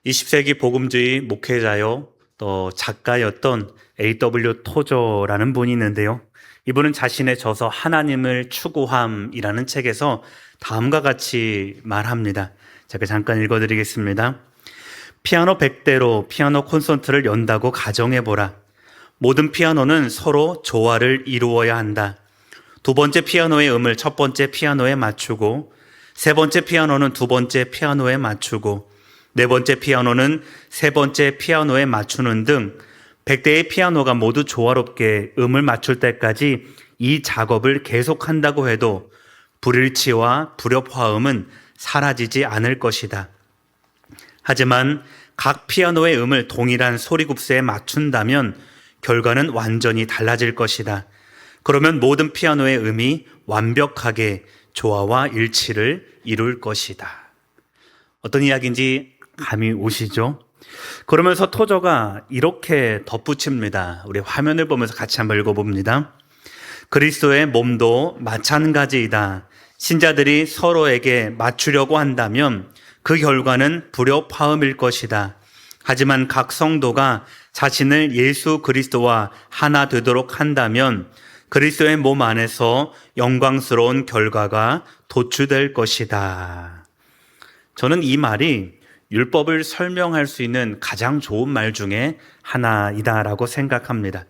20세기 복음주의 목회자요, 또 작가였던 A.W. 토저라는 분이 있는데요. 이분은 자신의 저서 하나님을 추구함이라는 책에서 다음과 같이 말합니다. 제가 잠깐 읽어드리겠습니다. 피아노 100대로 피아노 콘서트를 연다고 가정해보라. 모든 피아노는 서로 조화를 이루어야 한다. 두 번째 피아노의 음을 첫 번째 피아노에 맞추고, 세 번째 피아노는 두 번째 피아노에 맞추고, 네 번째 피아노는 세 번째 피아노에 맞추는 등 100대의 피아노가 모두 조화롭게 음을 맞출 때까지 이 작업을 계속한다고 해도 불일치와 불협화음은 사라지지 않을 것이다. 하지만 각 피아노의 음을 동일한 소리급수에 맞춘다면 결과는 완전히 달라질 것이다. 그러면 모든 피아노의 음이 완벽하게 조화와 일치를 이룰 것이다. 어떤 이야기인지 감이 오시죠? 그러면서 토저가 이렇게 덧붙입니다. 우리 화면을 보면서 같이 한번 읽어봅니다. 그리스도의 몸도 마찬가지이다. 신자들이 서로에게 맞추려고 한다면 그 결과는 불협화음일 것이다. 하지만 각 성도가 자신을 예수 그리스도와 하나 되도록 한다면 그리스도의 몸 안에서 영광스러운 결과가 도출될 것이다. 저는 이 말이 율법을 설명할 수 있는 가장 좋은 말 중에 하나이다라고 생각합니다.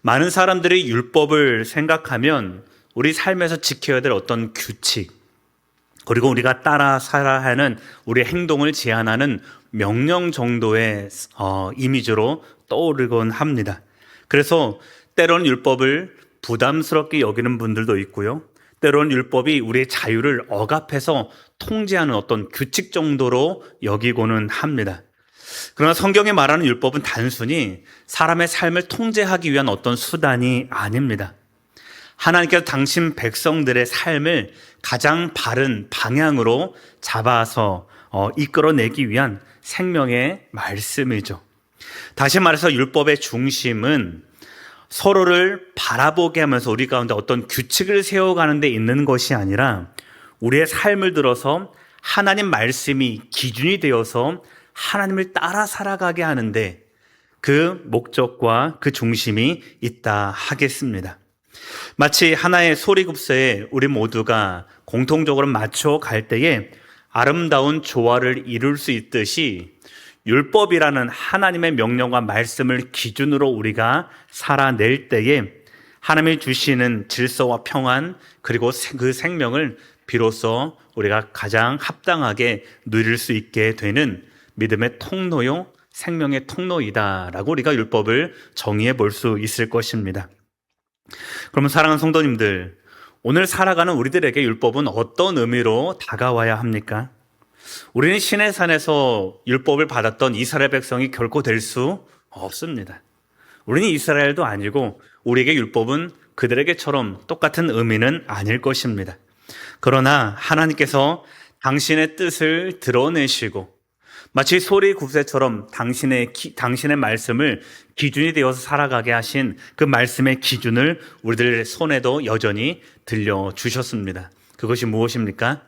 많은 사람들이 율법을 생각하면 우리 삶에서 지켜야 될 어떤 규칙, 그리고 우리가 따라 살아야 하는 우리 행동을 제한하는 명령 정도의 이미지로 떠오르곤 합니다. 그래서 때로는 율법을 부담스럽게 여기는 분들도 있고요. 때로는 율법이 우리의 자유를 억압해서 통제하는 어떤 규칙 정도로 여기고는 합니다. 그러나 성경에 말하는 율법은 단순히 사람의 삶을 통제하기 위한 어떤 수단이 아닙니다. 하나님께서 당신 백성들의 삶을 가장 바른 방향으로 잡아서 이끌어내기 위한 생명의 말씀이죠. 다시 말해서 율법의 중심은 서로를 바라보게 하면서 우리 가운데 어떤 규칙을 세워가는 데 있는 것이 아니라 우리의 삶을 들어서 하나님 말씀이 기준이 되어서 하나님을 따라 살아가게 하는데 그 목적과 그 중심이 있다 하겠습니다. 마치 하나의 소리급소에 우리 모두가 공통적으로 맞춰 갈 때에 아름다운 조화를 이룰 수 있듯이 율법이라는 하나님의 명령과 말씀을 기준으로 우리가 살아낼 때에 하나님이 주시는 질서와 평안 그리고 그 생명을 비로소 우리가 가장 합당하게 누릴 수 있게 되는 믿음의 통로요, 생명의 통로이다라고 우리가 율법을 정의해 볼 수 있을 것입니다. 그러면 사랑하는 성도님들, 오늘 살아가는 우리들에게 율법은 어떤 의미로 다가와야 합니까? 우리는 시내산에서 율법을 받았던 이스라엘 백성이 결코 될 수 없습니다. 우리는 이스라엘도 아니고 우리에게 율법은 그들에게처럼 똑같은 의미는 아닐 것입니다. 그러나 하나님께서 당신의 뜻을 드러내시고 마치 소리 굽새처럼 당신의 말씀을 기준이 되어서 살아가게 하신 그 말씀의 기준을 우리들 손에도 여전히 들려주셨습니다. 그것이 무엇입니까?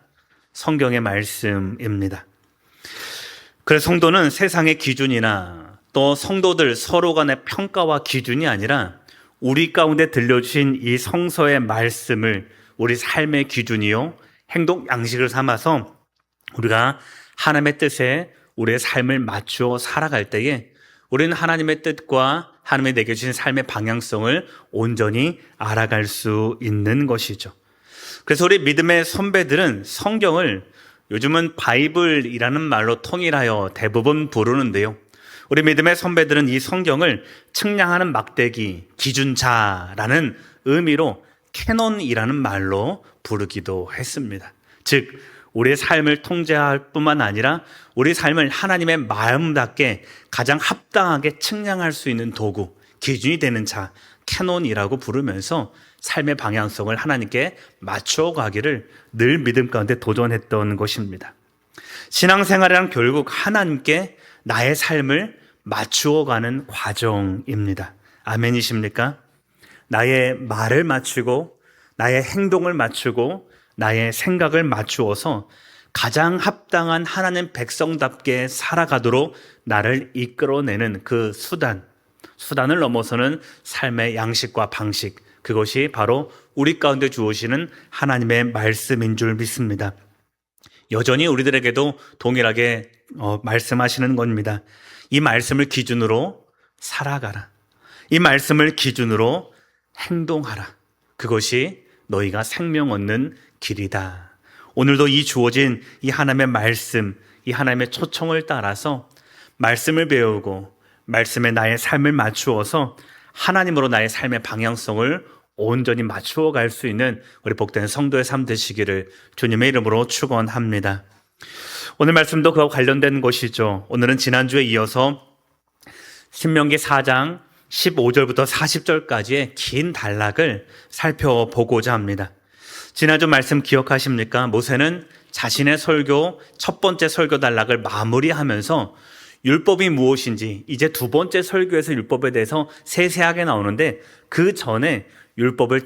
성경의 말씀입니다. 그래서 성도는 세상의 기준이나 또 성도들 서로 간의 평가와 기준이 아니라 우리 가운데 들려주신 이 성서의 말씀을 우리 삶의 기준이요, 행동 양식을 삼아서 우리가 하나님의 뜻에 우리의 삶을 맞추어 살아갈 때에 우리는 하나님의 뜻과 하나님이 내게 주신 삶의 방향성을 온전히 알아갈 수 있는 것이죠. 그래서 우리 믿음의 선배들은 성경을 요즘은 바이블이라는 말로 통일하여 대부분 부르는데요. 우리 믿음의 선배들은 이 성경을 측량하는 막대기, 기준자라는 의미로 캐논이라는 말로 부르기도 했습니다. 즉, 우리의 삶을 통제할 뿐만 아니라 우리 삶을 하나님의 마음답게 가장 합당하게 측량할 수 있는 도구, 기준이 되는 자, 캐논이라고 부르면서 삶의 방향성을 하나님께 맞추어 가기를 늘 믿음 가운데 도전했던 것입니다. 신앙생활이란 결국 하나님께 나의 삶을 맞추어 가는 과정입니다. 아멘이십니까? 나의 말을 맞추고 나의 행동을 맞추고 나의 생각을 맞추어서 가장 합당한 하나님 백성답게 살아가도록 나를 이끌어내는 그 수단을 넘어서는 삶의 양식과 방식, 그것이 바로 우리 가운데 주어지는 하나님의 말씀인 줄 믿습니다. 여전히 우리들에게도 동일하게 말씀하시는 겁니다. 이 말씀을 기준으로 살아가라. 이 말씀을 기준으로 행동하라. 그것이 너희가 생명 얻는 길이다. 오늘도 이 주어진 이 하나님의 말씀, 이 하나님의 초청을 따라서 말씀을 배우고 말씀에 나의 삶을 맞추어서 하나님으로 나의 삶의 방향성을 온전히 맞추어 갈 수 있는 우리 복된 성도의 삶 되시기를 주님의 이름으로 축원합니다. 오늘 말씀도 그와 관련된 것이죠. 오늘은 지난주에 이어서 신명기 4장 15절부터 40절까지의 긴 단락을 살펴보고자 합니다. 지난주 말씀 기억하십니까? 모세는 자신의 설교, 첫 번째 설교 단락을 마무리하면서 율법이 무엇인지 이제 두 번째 설교에서 율법에 대해서 세세하게 나오는데 그 전에 율법에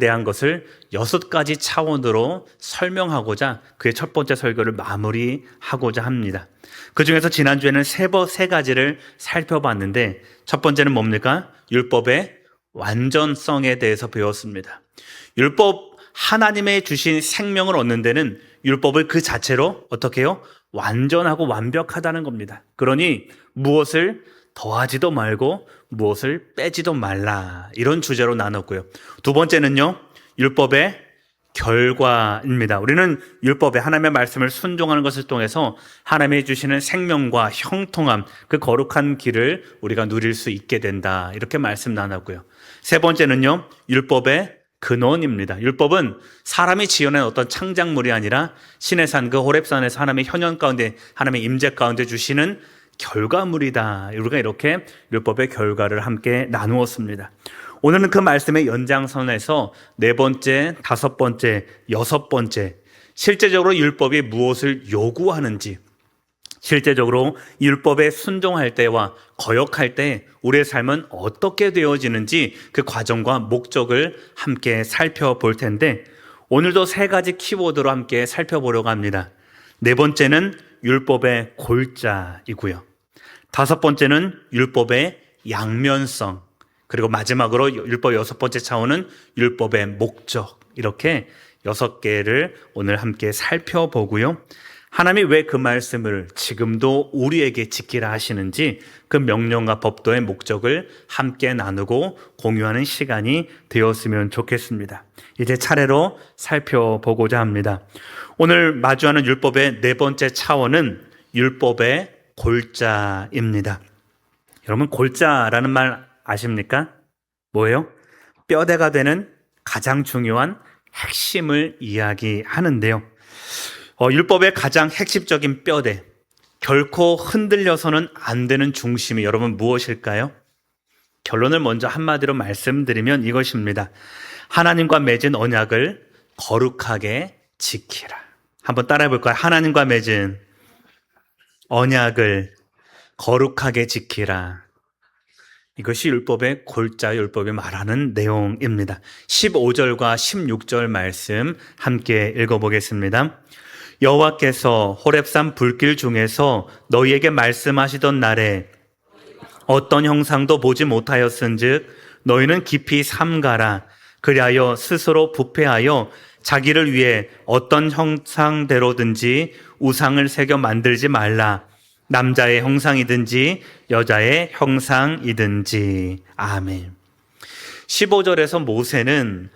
대한 것을 6가지 차원으로 설명하고자 그의 첫 번째 설교를 마무리하고자 합니다. 그 중에서 지난주에는 세 가지를 살펴봤는데 첫 번째는 뭡니까? 율법의 완전성에 대해서 배웠습니다. 율법, 하나님의 주신 생명을 얻는 데는 율법을 그 자체로 어떻게 해요? 완전하고 완벽하다는 겁니다. 그러니 무엇을 더하지도 말고 무엇을 빼지도 말라. 이런 주제로 나눴고요. 두 번째는요, 율법의 결과입니다. 우리는 율법에 하나님의 말씀을 순종하는 것을 통해서 하나님이 주시는 생명과 형통함, 그 거룩한 길을 우리가 누릴 수 있게 된다. 이렇게 말씀 나눴고요. 세 번째는요, 율법의 근원입니다. 율법은 사람이 지어낸 어떤 창작물이 아니라 신의 산 그 호렙산에서 하나님의 현현 가운데, 하나님의 임재 가운데 주시는 결과물이다. 우리가 이렇게 율법의 결과를 함께 나누었습니다. 오늘은 그 말씀의 연장선에서 네 번째, 다섯 번째, 여섯 번째, 실제적으로 율법이 무엇을 요구하는지, 실제적으로 율법에 순종할 때와 거역할 때 우리의 삶은 어떻게 되어지는지 그 과정과 목적을 함께 살펴볼 텐데 오늘도 세 가지 키워드로 함께 살펴보려고 합니다. 네 번째는 율법의 골자이고요. 다섯 번째는 율법의 양면성, 그리고 마지막으로 율법 여섯 번째 차원은 율법의 목적, 이렇게 6개를 오늘 함께 살펴보고요. 하나님이 왜 그 말씀을 지금도 우리에게 지키라 하시는지 그 명령과 법도의 목적을 함께 나누고 공유하는 시간이 되었으면 좋겠습니다. 이제 차례로 살펴보고자 합니다. 오늘 마주하는 율법의 네 번째 차원은 율법의 골자입니다. 여러분, 골자라는 말 아십니까? 뭐예요? 뼈대가 되는 가장 중요한 핵심을 이야기하는데요. 율법의 가장 핵심적인 뼈대, 결코 흔들려서는 안 되는 중심이 여러분 무엇일까요? 결론을 먼저 한마디로 말씀드리면 이것입니다. 하나님과 맺은 언약을 거룩하게 지키라. 한번 따라해 볼까요? 하나님과 맺은 언약을 거룩하게 지키라. 이것이 율법의 골자, 율법이 말하는 내용입니다. 15절과 16절 말씀 함께 읽어보겠습니다. 여호와께서 호렙산 불길 중에서 너희에게 말씀하시던 날에 어떤 형상도 보지 못하였은즉 너희는 깊이 삼가라. 그리하여 스스로 부패하여 자기를 위해 어떤 형상대로든지 우상을 새겨 만들지 말라. 남자의 형상이든지 여자의 형상이든지. 아멘. 15절에서 모세는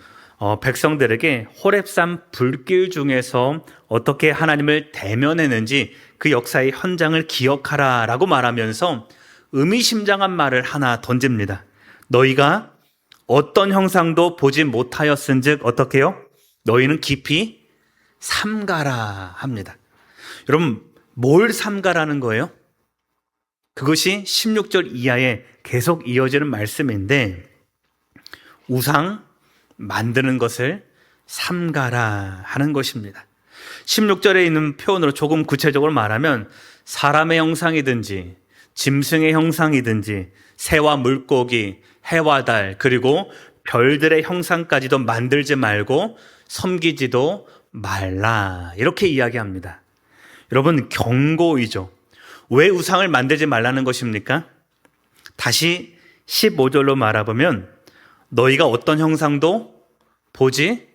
백성들에게 호렙산 불길 중에서 어떻게 하나님을 대면했는지 그 역사의 현장을 기억하라 라고 말하면서 의미심장한 말을 하나 던집니다. 너희가 어떤 형상도 보지 못하였은즉 어떻게 해요? 너희는 깊이 삼가라 합니다. 여러분, 뭘 삼가라는 거예요? 그것이 16절 이하에 계속 이어지는 말씀인데 우상 만드는 것을 삼가라 하는 것입니다. 16절에 있는 표현으로 조금 구체적으로 말하면 사람의 형상이든지 짐승의 형상이든지 새와 물고기, 해와 달, 그리고 별들의 형상까지도 만들지 말고 섬기지도 말라. 이렇게 이야기합니다. 여러분, 경고이죠. 왜 우상을 만들지 말라는 것입니까? 다시 15절로 말해보면 너희가 어떤 형상도 보지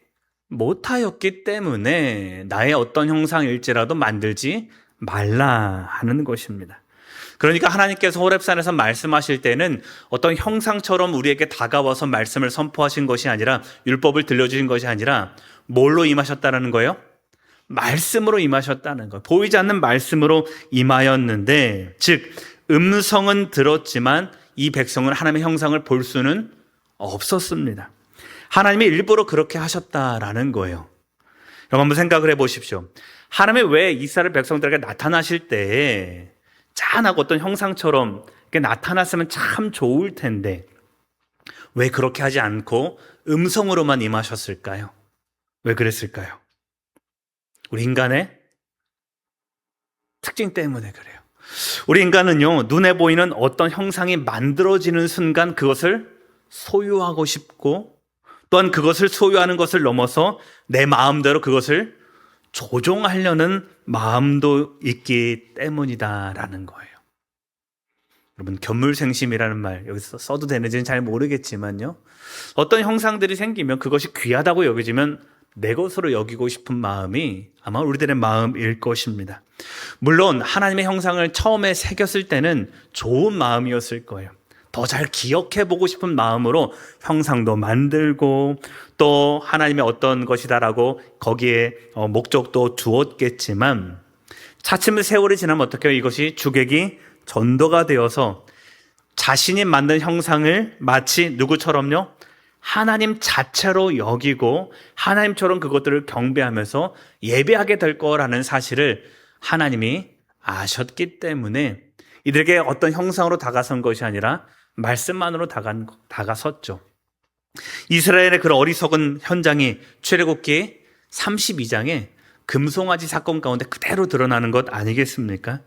못하였기 때문에 나의 어떤 형상일지라도 만들지 말라 하는 것입니다. 그러니까 하나님께서 호렙산에서 말씀하실 때는 어떤 형상처럼 우리에게 다가와서 말씀을 선포하신 것이 아니라, 율법을 들려주신 것이 아니라 뭘로 임하셨다는 거예요? 말씀으로 임하셨다는 거예요. 보이지 않는 말씀으로 임하였는데, 즉 음성은 들었지만 이 백성은 하나님의 형상을 볼 수는 없었습니다. 하나님이 일부러 그렇게 하셨다라는 거예요. 여러분 한번 생각을 해보십시오. 하나님이 왜 이스라엘 백성들에게 나타나실 때 짠하고 어떤 형상처럼 이렇게 나타났으면 참 좋을 텐데 왜 그렇게 하지 않고 음성으로만 임하셨을까요? 왜 그랬을까요? 우리 인간의 특징 때문에 그래요. 우리 인간은요, 눈에 보이는 어떤 형상이 만들어지는 순간 그것을 소유하고 싶고, 또한 그것을 소유하는 것을 넘어서 내 마음대로 그것을 조종하려는 마음도 있기 때문이다라는 거예요. 여러분, 견물생심이라는 말 여기서 써도 되는지는 잘 모르겠지만요, 어떤 형상들이 생기면 그것이 귀하다고 여겨지면 내 것으로 여기고 싶은 마음이 아마 우리들의 마음일 것입니다. 물론 하나님의 형상을 처음에 새겼을 때는 좋은 마음이었을 거예요. 더 잘 기억해보고 싶은 마음으로 형상도 만들고 또 하나님의 어떤 것이다라고 거기에 목적도 두었겠지만, 차츰 세월이 지나면 어떻게 해요? 이것이 주객이 전도가 되어서 자신이 만든 형상을 마치 누구처럼요? 하나님 자체로 여기고 하나님처럼 그것들을 경배하면서 예배하게 될 거라는 사실을 하나님이 아셨기 때문에 이들에게 어떤 형상으로 다가선 것이 아니라 말씀만으로 다가섰죠. 이스라엘의 그런 어리석은 현장이 출애굽기 32장에 금송아지 사건 가운데 그대로 드러나는 것 아니겠습니까?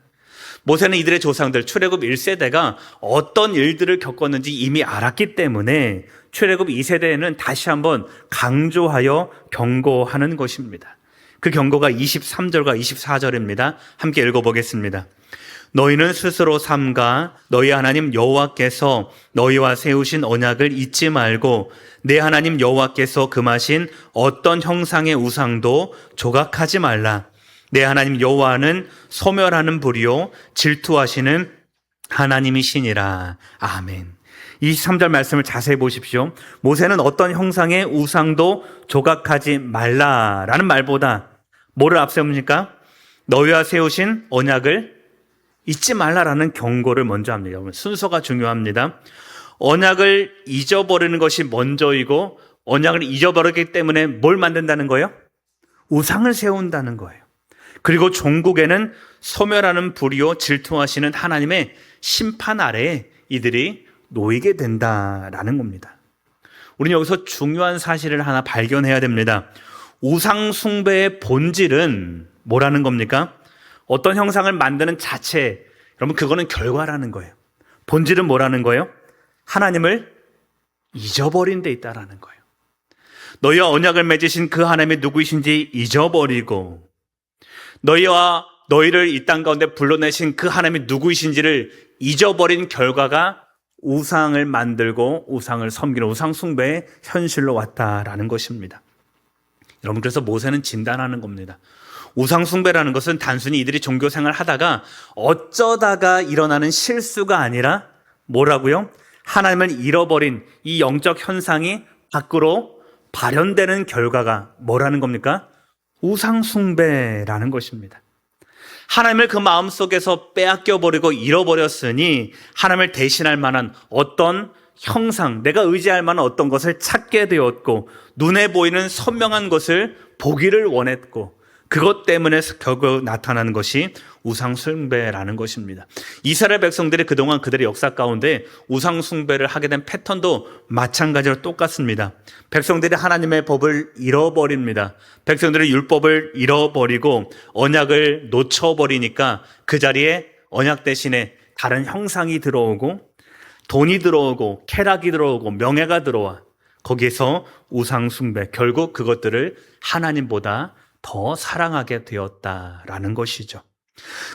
모세는 이들의 조상들 출애굽 1세대가 어떤 일들을 겪었는지 이미 알았기 때문에 출애굽 2세대에는 다시 한번 강조하여 경고하는 것입니다. 그 경고가 23절과 24절입니다. 함께 읽어보겠습니다. 너희는 스스로 삼가 너희 하나님 여호와께서 너희와 세우신 언약을 잊지 말고 내 하나님 여호와께서 금하신 어떤 형상의 우상도 조각하지 말라. 내 하나님 여호와는 소멸하는 불이요 질투하시는 하나님이시니라. 아멘. 23절 말씀을 자세히 보십시오. 모세는 어떤 형상의 우상도 조각하지 말라라는 말보다 뭐를 앞세웁니까? 너희와 세우신 언약을 잊지 말라라는 경고를 먼저 합니다. 순서가 중요합니다. 언약을 잊어버리는 것이 먼저이고, 언약을 잊어버리기 때문에 뭘 만든다는 거예요? 우상을 세운다는 거예요. 그리고 종국에는 소멸하는 불이요 질투하시는 하나님의 심판 아래에 이들이 놓이게 된다라는 겁니다. 우리는 여기서 중요한 사실을 하나 발견해야 됩니다. 우상 숭배의 본질은 뭐라는 겁니까? 어떤 형상을 만드는 자체, 여러분 그거는 결과라는 거예요. 본질은 뭐라는 거예요? 하나님을 잊어버린 데 있다라는 거예요. 너희와 언약을 맺으신 그 하나님이 누구이신지 잊어버리고, 너희와 너희를 이 땅 가운데 불러내신 그 하나님이 누구이신지를 잊어버린 결과가 우상을 만들고 우상을 섬기는 우상 숭배의 현실로 왔다라는 것입니다. 여러분, 그래서 모세는 진단하는 겁니다. 우상 숭배라는 것은 단순히 이들이 종교 생활을 하다가 어쩌다가 일어나는 실수가 아니라 뭐라고요? 하나님을 잃어버린 이 영적 현상이 밖으로 발현되는 결과가 뭐라는 겁니까? 우상 숭배라는 것입니다. 하나님을 그 마음속에서 빼앗겨버리고 잃어버렸으니 하나님을 대신할 만한 어떤 형상, 내가 의지할 만한 어떤 것을 찾게 되었고, 눈에 보이는 선명한 것을 보기를 원했고, 그것 때문에 결국 나타나는 것이 우상 숭배라는 것입니다. 이스라엘 백성들이 그동안 그들의 역사 가운데 우상 숭배를 하게 된 패턴도 마찬가지로 똑같습니다. 백성들이 하나님의 법을 잃어버립니다. 백성들이 율법을 잃어버리고 언약을 놓쳐버리니까 그 자리에 언약 대신에 다른 형상이 들어오고, 돈이 들어오고, 쾌락이 들어오고, 명예가 들어와 거기에서 우상 숭배, 결국 그것들을 하나님보다 더 사랑하게 되었다라는 것이죠.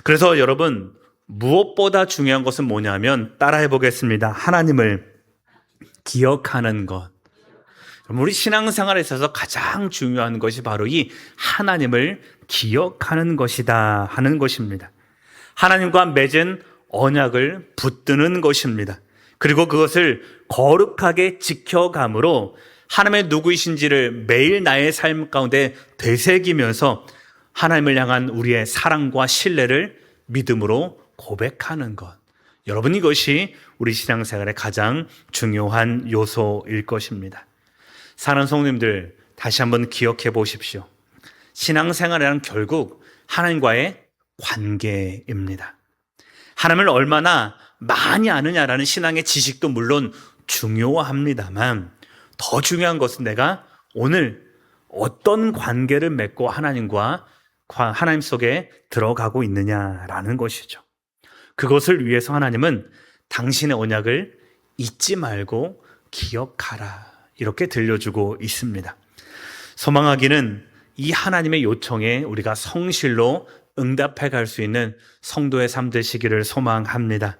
그래서 여러분, 무엇보다 중요한 것은 뭐냐면 따라해 보겠습니다. 하나님을 기억하는 것. 우리 신앙생활에 있어서 가장 중요한 것이 바로 이 하나님을 기억하는 것이다 하는 것입니다. 하나님과 맺은 언약을 붙드는 것입니다. 그리고 그것을 거룩하게 지켜감으로 하나님의 누구이신지를 매일 나의 삶 가운데 되새기면서 하나님을 향한 우리의 사랑과 신뢰를 믿음으로 고백하는 것. 여러분, 이것이 우리 신앙생활의 가장 중요한 요소일 것입니다. 사랑하는 성도님들, 다시 한번 기억해 보십시오. 신앙생활이란 결국 하나님과의 관계입니다. 하나님을 얼마나 많이 아느냐라는 신앙의 지식도 물론 중요합니다만 더 중요한 것은 내가 오늘 어떤 관계를 맺고 하나님 속에 들어가고 있느냐라는 것이죠. 그것을 위해서 하나님은 당신의 언약을 잊지 말고 기억하라, 이렇게 들려주고 있습니다. 소망하기는 이 하나님의 요청에 우리가 성실로 응답해 갈 수 있는 성도의 삶 되시기를 소망합니다.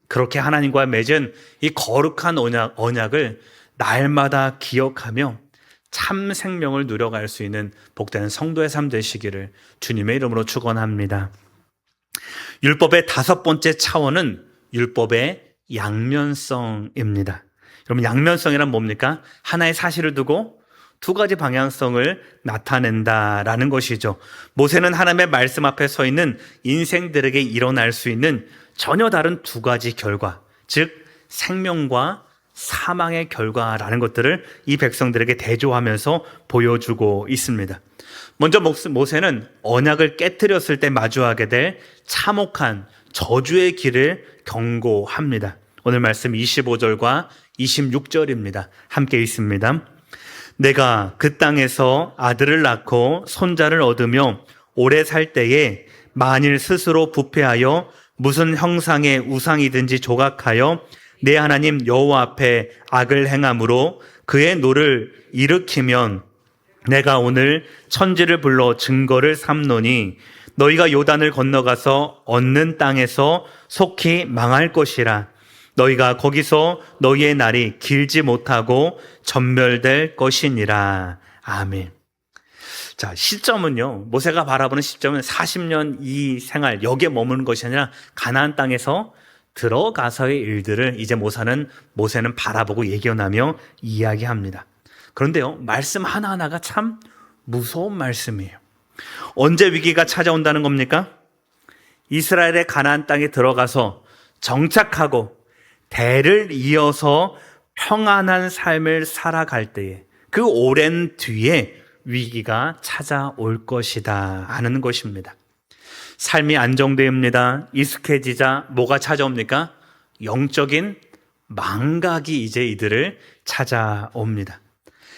그렇게 하나님과 맺은 이 거룩한 언약을 날마다 기억하며 참 생명을 누려갈 수 있는 복된 성도의 삶 되시기를 주님의 이름으로 축원합니다. 율법의 5번째 차원은 율법의 양면성입니다. 여러분, 양면성이란 뭡니까? 하나의 사실을 두고 두 가지 방향성을 나타낸다라는 것이죠. 모세는 하나님의 말씀 앞에 서 있는 인생들에게 일어날 수 있는 전혀 다른 두 가지 결과, 즉 생명과 사망의 결과라는 것들을 이 백성들에게 대조하면서 보여주고 있습니다. 먼저 모세는 언약을 깨뜨렸을 때 마주하게 될 참혹한 저주의 길을 경고합니다. 오늘 말씀 25절과 26절입니다. 함께 읽습니다. 내가 그 땅에서 아들을 낳고 손자를 얻으며 오래 살 때에 만일 스스로 부패하여 무슨 형상의 우상이든지 조각하여 내 하나님 여호와 앞에 악을 행함으로 그의 노를 일으키면 내가 오늘 천지를 불러 증거를 삼노니 너희가 요단을 건너가서 얻는 땅에서 속히 망할 것이라. 너희가 거기서 너희의 날이 길지 못하고 전멸될 것이니라. 아멘. 자, 시점은요, 모세가 바라보는 시점은 40년 이 생활, 여기에 머무는 것이 아니라 가나안 땅에서 들어가서의 일들을 이제 모세는 바라보고 예견하며 이야기합니다. 그런데요, 말씀 하나하나가 참 무서운 말씀이에요. 언제 위기가 찾아온다는 겁니까? 이스라엘의 가나안 땅에 들어가서 정착하고 대를 이어서 평안한 삶을 살아갈 때에 그 오랜 뒤에 위기가 찾아올 것이다 하는 것입니다. 삶이 안정됩니다. 익숙해지자 뭐가 찾아옵니까? 영적인 망각이 이제 이들을 찾아옵니다.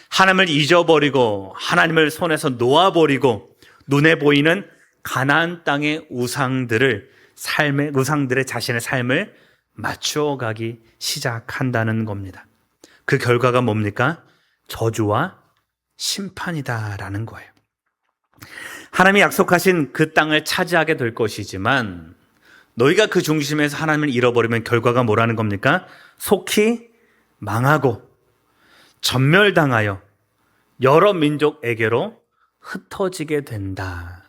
하나님을 잊어버리고 하나님을 손에서 놓아버리고 눈에 보이는 가나안 땅의 우상들의 자신의 삶을 맞추어가기 시작한다는 겁니다. 그 결과가 뭡니까? 저주와 심판이다라는 거예요. 하나님이 약속하신 그 땅을 차지하게 될 것이지만 너희가 그 중심에서 하나님을 잃어버리면 결과가 뭐라는 겁니까? 속히 망하고 전멸당하여 여러 민족에게로 흩어지게 된다.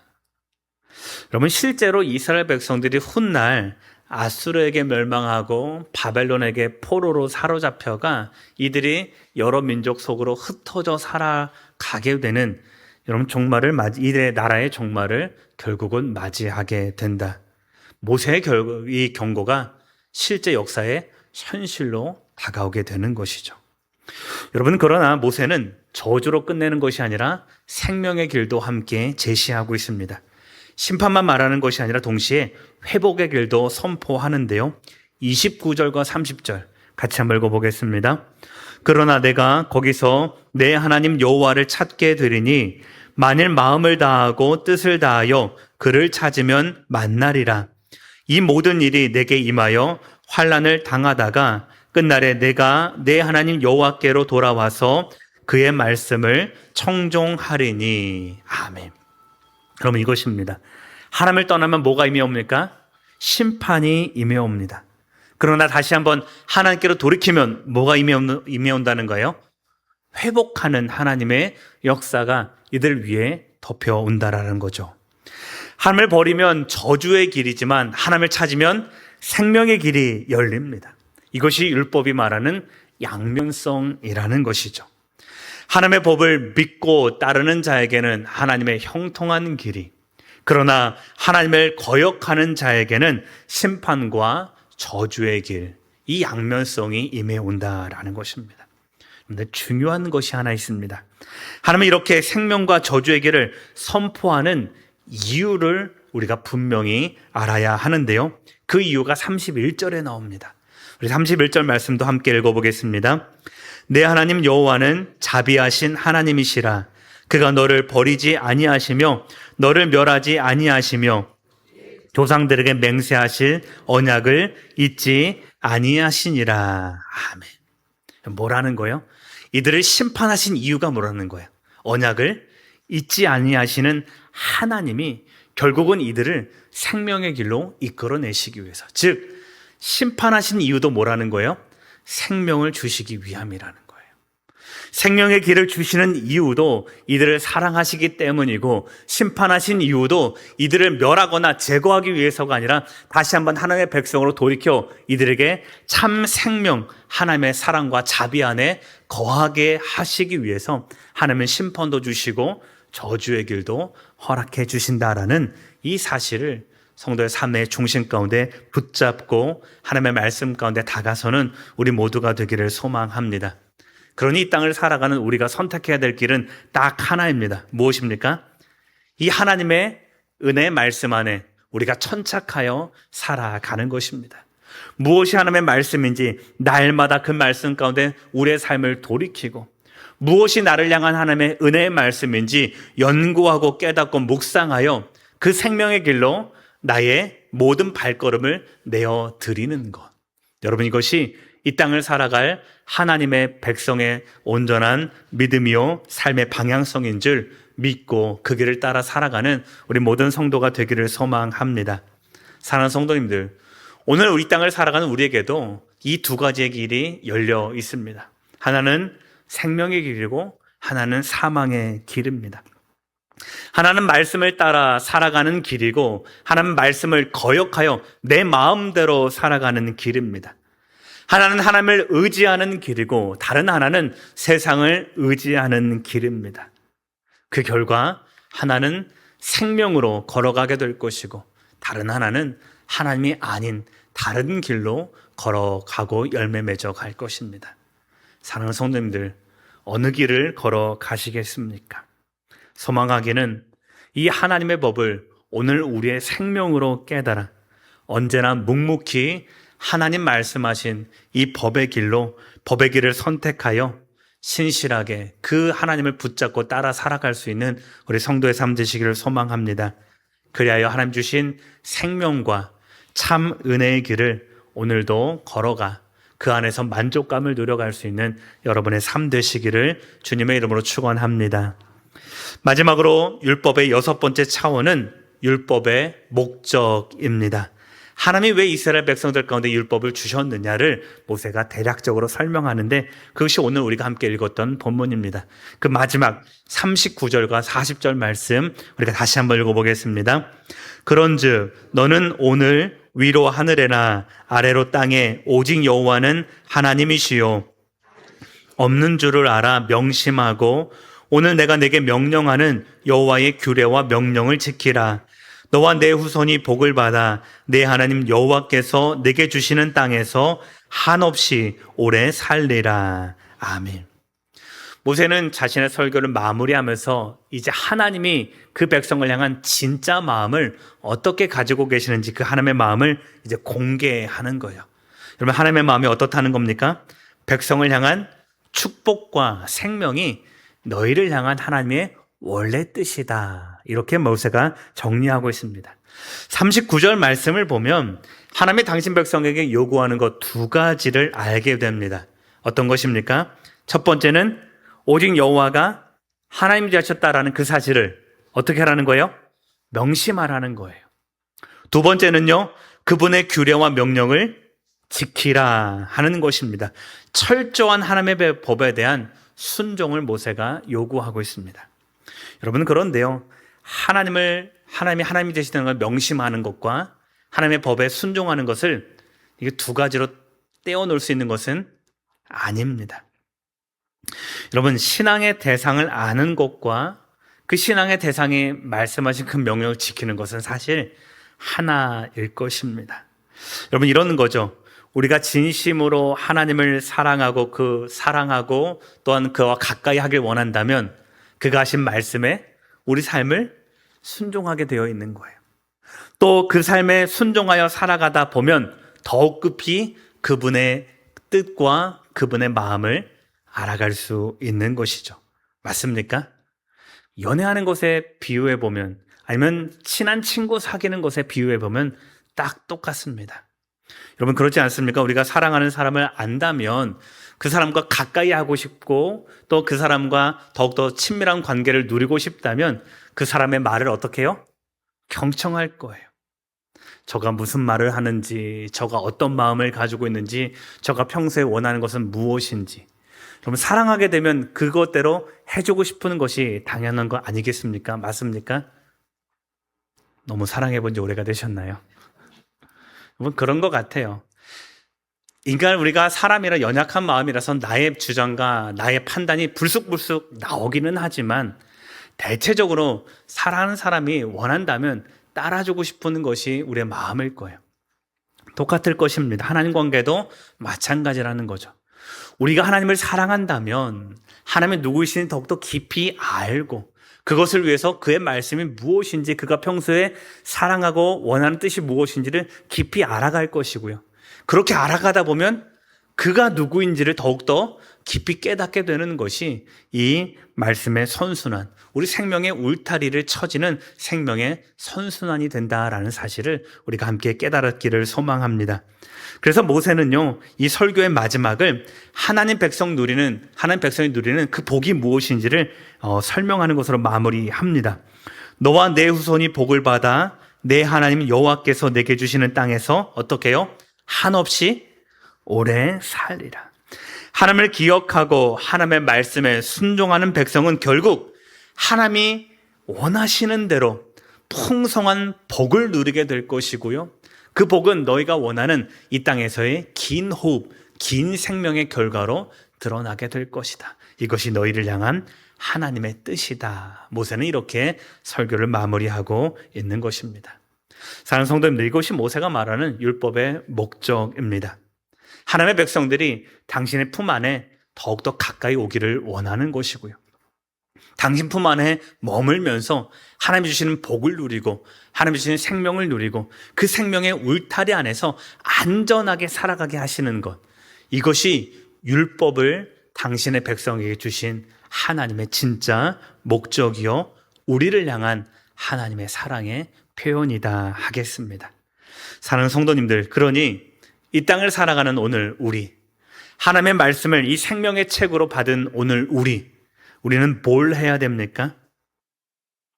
여러분, 실제로 이스라엘 백성들이 훗날 아수르에게 멸망하고 바벨론에게 포로로 사로잡혀가 이들이 여러 민족 속으로 흩어져 살아가게 되는 여러분 이들의 나라의 종말을 결국은 맞이하게 된다. 모세의 이 경고가 실제 역사의 현실로 다가오게 되는 것이죠. 여러분, 그러나 모세는 저주로 끝내는 것이 아니라 생명의 길도 함께 제시하고 있습니다. 심판만 말하는 것이 아니라 동시에 회복의 길도 선포하는데요. 29절과 30절 같이 한번 읽어보겠습니다. 그러나 내가 거기서 내 하나님 여호와를 찾게 되리니 만일 마음을 다하고 뜻을 다하여 그를 찾으면 만나리라. 이 모든 일이 내게 임하여 환난을 당하다가 끝날에 내가 내 하나님 여호와께로 돌아와서 그의 말씀을 청종하리니. 아멘. 그러면 이것입니다. 하나님을 떠나면 뭐가 임해옵니까? 심판이 임해옵니다. 그러나 다시 한번 하나님께로 돌이키면 뭐가 임해온다는 거예요? 회복하는 하나님의 역사가 이들 위에 덮여온다라는 거죠. 하나님을 버리면 저주의 길이지만 하나님을 찾으면 생명의 길이 열립니다. 이것이 율법이 말하는 양면성이라는 것이죠. 하나님의 법을 믿고 따르는 자에게는 하나님의 형통한 길이, 그러나 하나님을 거역하는 자에게는 심판과 저주의 길, 이 양면성이 임해온다라는 것입니다. 그런데 중요한 것이 하나 있습니다. 하나님은 이렇게 생명과 저주의 길을 선포하는 이유를 우리가 분명히 알아야 하는데요. 그 이유가 31절에 나옵니다. 우리 31절 말씀도 함께 읽어보겠습니다. 내 하나님 여호와는 자비하신 하나님이시라. 그가 너를 버리지 아니하시며 너를 멸하지 아니하시며 조상들에게 맹세하실 언약을 잊지 아니하시니라. 아멘. 뭐라는 거예요? 이들을 심판하신 이유가 뭐라는 거예요? 언약을 잊지 아니하시는 하나님이 결국은 이들을 생명의 길로 이끌어내시기 위해서, 즉 심판하신 이유도 뭐라는 거예요? 생명을 주시기 위함이라는 거예요. 생명의 길을 주시는 이유도 이들을 사랑하시기 때문이고, 심판하신 이유도 이들을 멸하거나 제거하기 위해서가 아니라 다시 한번 하나님의 백성으로 돌이켜 이들에게 참 생명, 하나님의 사랑과 자비 안에 거하게 하시기 위해서 하나님은 심판도 주시고 저주의 길도 허락해 주신다라는 이 사실을 성도의 삶의 중심 가운데 붙잡고 하나님의 말씀 가운데 다가서는 우리 모두가 되기를 소망합니다. 그러니 이 땅을 살아가는 우리가 선택해야 될 길은 딱 하나입니다. 무엇입니까? 이 하나님의 은혜 말씀 안에 우리가 천착하여 살아가는 것입니다. 무엇이 하나님의 말씀인지 날마다 그 말씀 가운데 우리의 삶을 돌이키고, 무엇이 나를 향한 하나님의 은혜의 말씀인지 연구하고 깨닫고 묵상하여 그 생명의 길로 나의 모든 발걸음을 내어드리는 것. 여러분, 이것이 이 땅을 살아갈 하나님의 백성의 온전한 믿음이요 삶의 방향성인 줄 믿고 그 길을 따라 살아가는 우리 모든 성도가 되기를 소망합니다. 사랑하는 성도님들, 오늘 우리 땅을 살아가는 우리에게도 이 두 가지의 길이 열려 있습니다. 하나는 생명의 길이고 하나는 사망의 길입니다. 하나는 말씀을 따라 살아가는 길이고 하나는 말씀을 거역하여 내 마음대로 살아가는 길입니다. 하나는 하나님을 의지하는 길이고 다른 하나는 세상을 의지하는 길입니다. 그 결과 하나는 생명으로 걸어가게 될 것이고 다른 하나는 하나님이 아닌 다른 길로 걸어가고 열매 맺어 갈 것입니다. 사랑하는 성도님들, 어느 길을 걸어가시겠습니까? 소망하기는 이 하나님의 법을 오늘 우리의 생명으로 깨달아 언제나 묵묵히 하나님 말씀하신 이 법의 길로, 법의 길을 선택하여 신실하게 그 하나님을 붙잡고 따라 살아갈 수 있는 우리 성도의 삶 되시기를 소망합니다. 그리하여 하나님 주신 생명과 참 은혜의 길을 오늘도 걸어가 그 안에서 만족감을 누려갈 수 있는 여러분의 삶 되시기를 주님의 이름으로 축원합니다. 마지막으로 율법의 6번째 차원은 율법의 목적입니다. 하나님이 왜 이스라엘 백성들 가운데 율법을 주셨느냐를 모세가 대략적으로 설명하는데 그것이 오늘 우리가 함께 읽었던 본문입니다. 그 마지막 39절과 40절 말씀 우리가 다시 한번 읽어보겠습니다. 그런즉 너는 오늘 위로 하늘에나 아래로 땅에 오직 여호와는 하나님이시요 없는 줄을 알아 명심하고 오늘 내가 내게 명령하는 여호와의 규례와 명령을 지키라. 너와 내 후손이 복을 받아 내 하나님 여호와께서 내게 주시는 땅에서 한없이 오래 살리라. 아멘. 모세는 자신의 설교를 마무리하면서 이제 하나님이 그 백성을 향한 진짜 마음을 어떻게 가지고 계시는지 그 하나님의 마음을 이제 공개하는 거예요. 여러분, 하나님의 마음이 어떻다는 겁니까? 백성을 향한 축복과 생명이 너희를 향한 하나님의 원래 뜻이다. 이렇게 모세가 정리하고 있습니다. 39절 말씀을 보면 하나님이 당신 백성에게 요구하는 것 두 가지를 알게 됩니다. 어떤 것입니까? 첫 번째는 오직 여호와가 하나님이 되셨다라는 그 사실을 어떻게 하라는 거예요? 명심하라는 거예요. 두 번째는요, 그분의 규례와 명령을 지키라 하는 것입니다. 철저한 하나님의 법에 대한 순종을 모세가 요구하고 있습니다. 여러분, 그런데요, 하나님이 하나님이 되시다는 걸 명심하는 것과 하나님의 법에 순종하는 것을 이게 두 가지로 떼어놓을 수 있는 것은 아닙니다. 여러분, 신앙의 대상을 아는 것과 그 신앙의 대상이 말씀하신 그 명령을 지키는 것은 사실 하나일 것입니다. 여러분, 이러는 거죠. 우리가 진심으로 하나님을 사랑하고 또한 그와 가까이 하길 원한다면 그가 하신 말씀에 우리 삶을 순종하게 되어 있는 거예요. 또 그 삶에 순종하여 살아가다 보면 더욱 급히 그분의 뜻과 그분의 마음을 알아갈 수 있는 것이죠. 맞습니까? 연애하는 것에 비유해 보면, 아니면 친한 친구 사귀는 것에 비유해 보면 딱 똑같습니다. 여러분, 그렇지 않습니까? 우리가 사랑하는 사람을 안다면 그 사람과 가까이 하고 싶고 또 그 사람과 더욱더 친밀한 관계를 누리고 싶다면 그 사람의 말을 어떻게 해요? 경청할 거예요. 저가 무슨 말을 하는지, 저가 어떤 마음을 가지고 있는지, 저가 평소에 원하는 것은 무엇인지. 여러분, 사랑하게 되면 그것대로 해주고 싶은 것이 당연한 거 아니겠습니까? 맞습니까? 너무 사랑해 본 지 오래가 되셨나요? 여러분, 그런 것 같아요. 인간, 우리가 사람이라 연약한 마음이라서 나의 주장과 나의 판단이 불쑥불쑥 나오기는 하지만 대체적으로 사랑하는 사람이 원한다면 따라주고 싶은 것이 우리의 마음일 거예요. 똑같을 것입니다. 하나님 관계도 마찬가지라는 거죠. 우리가 하나님을 사랑한다면 하나님의 누구이신지 더욱더 깊이 알고 그것을 위해서 그의 말씀이 무엇인지, 그가 평소에 사랑하고 원하는 뜻이 무엇인지를 깊이 알아갈 것이고요. 그렇게 알아가다 보면 그가 누구인지를 더욱더 깊이 깨닫게 되는 것이 이 말씀의 선순환, 우리 생명의 울타리를 쳐지는 생명의 선순환이 된다라는 사실을 우리가 함께 깨달았기를 소망합니다. 그래서 모세는요, 이 설교의 마지막을 하나님 백성이 누리는 그 복이 무엇인지를 설명하는 것으로 마무리합니다. 너와 내 후손이 복을 받아 내 하나님 여호와께서 내게 주시는 땅에서 어떻게 해요? 한없이 오래 살리라. 하나님을 기억하고 하나님의 말씀에 순종하는 백성은 결국 하나님이 원하시는 대로 풍성한 복을 누리게 될 것이고요. 그 복은 너희가 원하는 이 땅에서의 긴 호흡, 긴 생명의 결과로 드러나게 될 것이다. 이것이 너희를 향한 하나님의 뜻이다. 모세는 이렇게 설교를 마무리하고 있는 것입니다. 사랑하는 성도님들, 이것이 모세가 말하는 율법의 목적입니다. 하나님의 백성들이 당신의 품 안에 더욱더 가까이 오기를 원하는 것이고요. 당신 품 안에 머물면서 하나님이 주시는 복을 누리고 하나님이 주시는 생명을 누리고 그 생명의 울타리 안에서 안전하게 살아가게 하시는 것, 이것이 율법을 당신의 백성에게 주신 하나님의 진짜 목적이요, 우리를 향한 하나님의 사랑의 표현이다 하겠습니다. 사랑하는 성도님들, 그러니 이 땅을 살아가는 오늘 우리, 하나님의 말씀을 이 생명의 책으로 받은 오늘 우리는 뭘 해야 됩니까?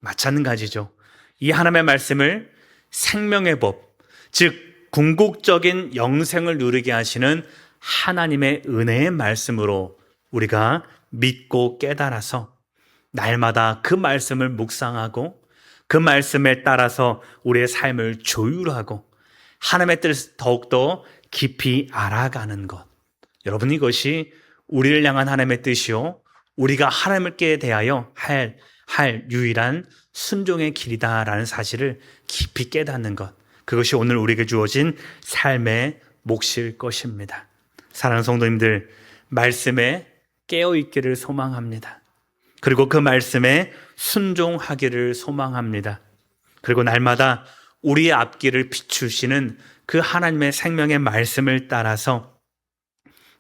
마찬가지죠. 이 하나님의 말씀을 생명의 법, 즉 궁극적인 영생을 누리게 하시는 하나님의 은혜의 말씀으로 우리가 믿고 깨달아서 날마다 그 말씀을 묵상하고 그 말씀에 따라서 우리의 삶을 조율하고 하나님의 뜻을 더욱더 깊이 알아가는 것. 여러분, 이것이 우리를 향한 하나님의 뜻이요, 우리가 하나님께 대하여 할 유일한 순종의 길이다라는 사실을 깊이 깨닫는 것, 그것이 오늘 우리에게 주어진 삶의 몫일 것입니다. 사랑하는 성도님들, 말씀에 깨어있기를 소망합니다. 그리고 그 말씀에 순종하기를 소망합니다. 그리고 날마다 우리의 앞길을 비추시는 그 하나님의 생명의 말씀을 따라서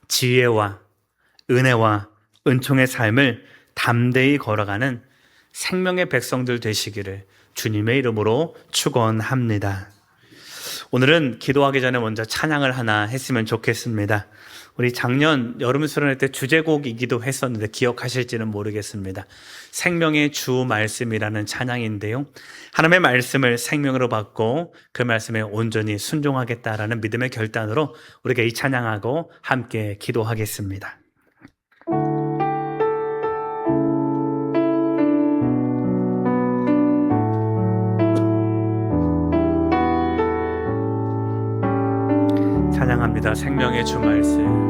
지혜와 은혜와 은총의 삶을 담대히 걸어가는 생명의 백성들 되시기를 주님의 이름으로 축원합니다. 오늘은 기도하기 전에 먼저 찬양을 하나 했으면 좋겠습니다. 우리 작년 여름 수련회 때 주제곡이기도 했었는데 기억하실지는 모르겠습니다. 생명의 주 말씀이라는 찬양인데요. 하나님의 말씀을 생명으로 받고 그 말씀에 온전히 순종하겠다라는 믿음의 결단으로 우리가 이 찬양하고 함께 기도하겠습니다. 찬양합니다. 생명의 주 말씀.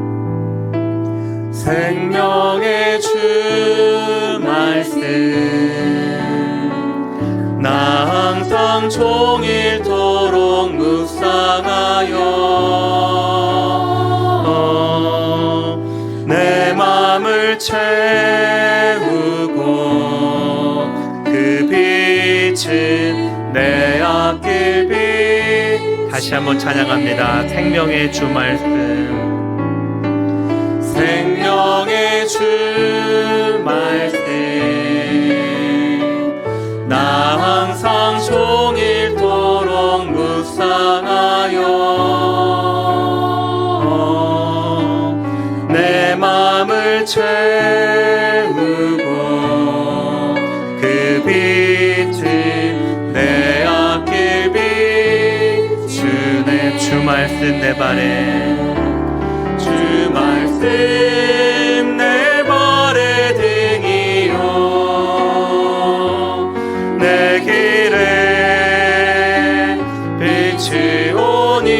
생명의 주 말씀 나 항상 종일토록 묵상하여 내 맘을 채우고 그 빛은 내 앞길 빛. 다시 한번 찬양합니다. 생명의 주 말씀. 생명의 주 말씀 나 항상 종일토록 묵상하여 내 맘을 채우고 그 빛은 내 앞길 빛. 주 말씀 내 발에 주 말씀 내 발에 등이요 내 길에 빛이 오니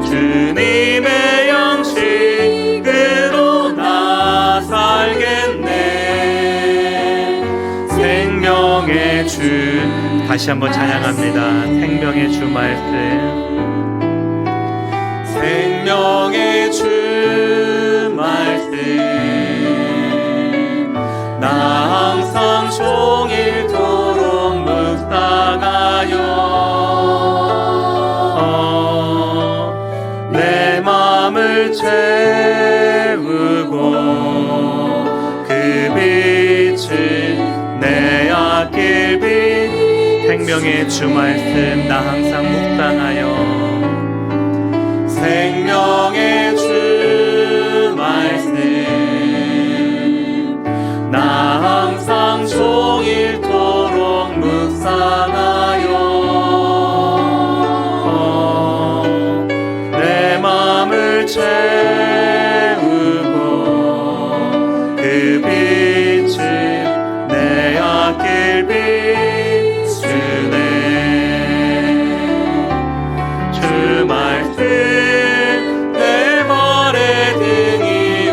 주님의 양식으로 나 살겠네. 생명의 주 다시 한번 찬양합니다. 생명의 주 말씀. 생명의 주 말씀 나 항상 종일토록 묵상하여 내 맘을 채우고 그 빛은 내 앞길 빛. 생명의 주 말씀 나 항상 묵상하여 생명의 주 말씀 나 항상 종일토록 묵상하여 내 맘을 채우고 그 빛은 내 앞길 빛. 주 말씀 내 발에 등이요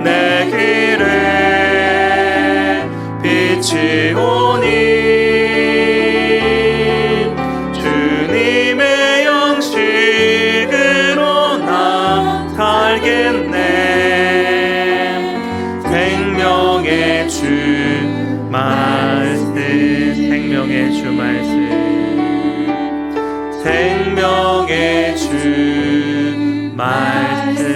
내 길에 빛이 오니 주님의 양식으로 나 살겠네. 생명의 주 말씀. 생명의 주 말씀. 생명의 주 말씀.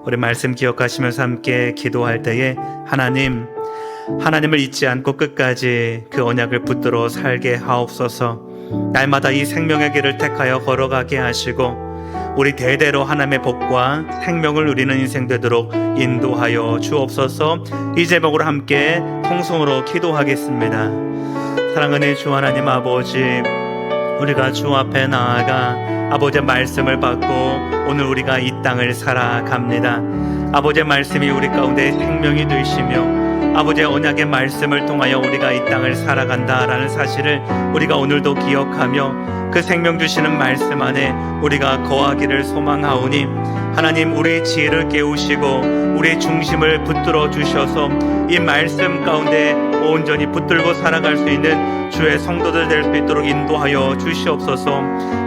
우리 말씀 기억하시면서 함께 기도할 때에 하나님을 잊지 않고 끝까지 그 언약을 붙들어 살게 하옵소서. 날마다 이 생명의 길을 택하여 걸어가게 하시고 우리 대대로 하나님의 복과 생명을 누리는 인생 되도록 인도하여 주옵소서. 이 제목으로 함께 통성으로 기도하겠습니다. 사랑하는 주 하나님 아버지, 우리가 주 앞에 나아가 아버지의 말씀을 받고 오늘 우리가 이 땅을 살아갑니다. 아버지의 말씀이 우리 가운데 생명이 되시며 아버지의 언약의 말씀을 통하여 우리가 이 땅을 살아간다라는 사실을 우리가 오늘도 기억하며 그 생명 주시는 말씀 안에 우리가 거하기를 소망하오니 하나님 우리의 지혜를 깨우시고 우리의 중심을 붙들어 주셔서 이 말씀 가운데 온전히 붙들고 살아갈 수 있는 주의 성도들 될 수 있도록 인도하여 주시옵소서.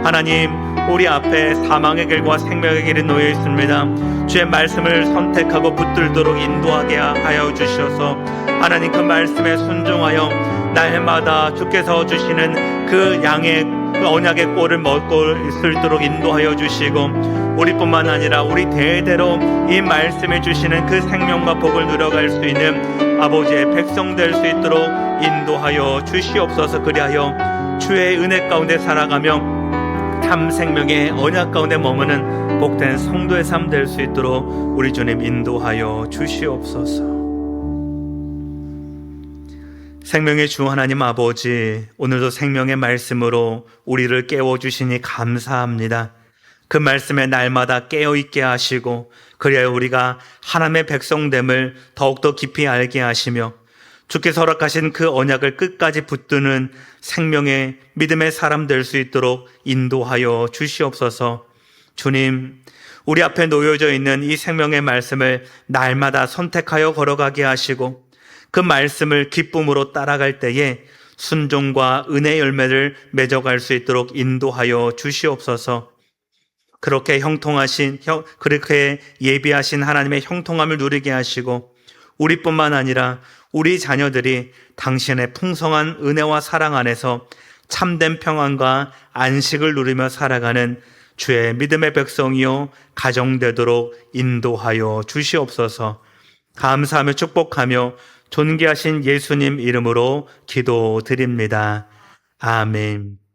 하나님 우리 앞에 사망의 길과 생명의 길이 놓여 있습니다. 주의 말씀을 선택하고 붙들도록 인도하게 하여 주셔서 하나님 그 말씀에 순종하여 날마다 주께서 주시는 그 양의 그 언약의 꼴을 먹고 있도록 인도하여 주시고 우리뿐만 아니라 우리 대대로 이 말씀해 주시는 그 생명과 복을 누려갈 수 있는 아버지의 백성 될 수 있도록 인도하여 주시옵소서. 그리하여 주의 은혜 가운데 살아가며 참 생명의 언약 가운데 머무는 복된 성도의 삶 될 수 있도록 우리 주님 인도하여 주시옵소서. 생명의 주 하나님 아버지, 오늘도 생명의 말씀으로 우리를 깨워주시니 감사합니다. 그 말씀에 날마다 깨어있게 하시고 그래야 우리가 하나님의 백성됨을 더욱더 깊이 알게 하시며 주께서 허락하신 그 언약을 끝까지 붙드는 생명의 믿음의 사람 될 수 있도록 인도하여 주시옵소서. 주님, 우리 앞에 놓여져 있는 이 생명의 말씀을 날마다 선택하여 걸어가게 하시고 그 말씀을 기쁨으로 따라갈 때에 순종과 은혜 열매를 맺어갈 수 있도록 인도하여 주시옵소서. 그렇게 그렇게 예비하신 하나님의 형통함을 누리게 하시고 우리뿐만 아니라 우리 자녀들이 당신의 풍성한 은혜와 사랑 안에서 참된 평안과 안식을 누리며 살아가는 주의 믿음의 백성이요 가정되도록 인도하여 주시옵소서. 감사하며 축복하며 존귀하신 예수님 이름으로 기도드립니다. 아멘.